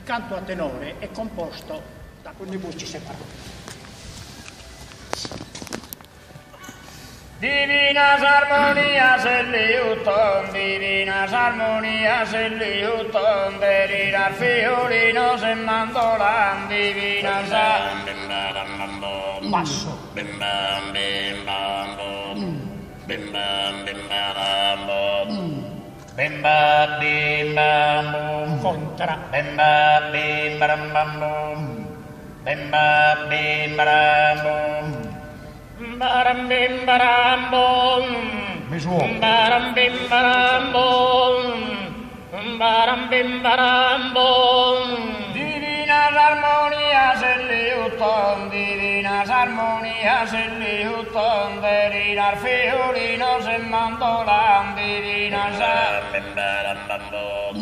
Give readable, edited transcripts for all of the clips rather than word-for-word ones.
canto a tenore è composto da alcune voci separate. Divina sarmonia se liuton, divina sarmonia se liuton, derira fiorino se mandolan, divina sarmonia. Basso. Bim bam bim bam bom. Bim bam bim bam bom. Bim bam bim bam bom. Contra. Bim bam bim bam bam bom. Bim bam bim bam bom. Baram bim baram bom. Misuono. Baram bim baram bom. Baram bim baram bom. Divina sarmonia se liuton, divina sarmonia se liuton, derirar fiorino se mandolan, divina sarmonia. Bim baram bam bom.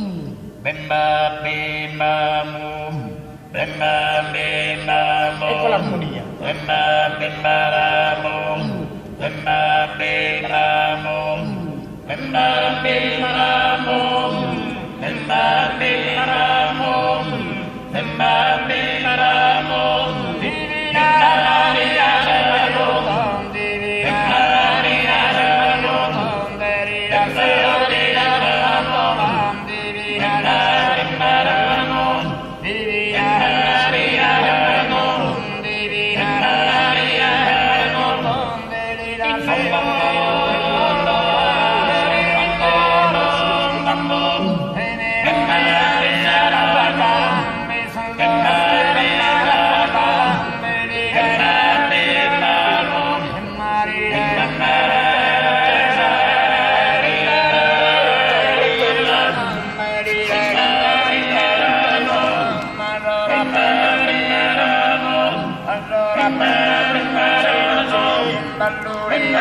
Bim bam bim bam bom. Bim bam bim bam bom. Ecco l'armonia. Bim bam bim baram bom. Bim bam bim bam bom. Bim bam bim baram bom. Bim bam bim baram bom. Bim bam bim baram bom. Divina sarmonia se liuton, divina sarmonia se liuton, derira fiorina se mandolan, divina sarmonia baram bom. Divina sarmonia baram bom. Divina sarmonia baram bom, derira fiorina Bim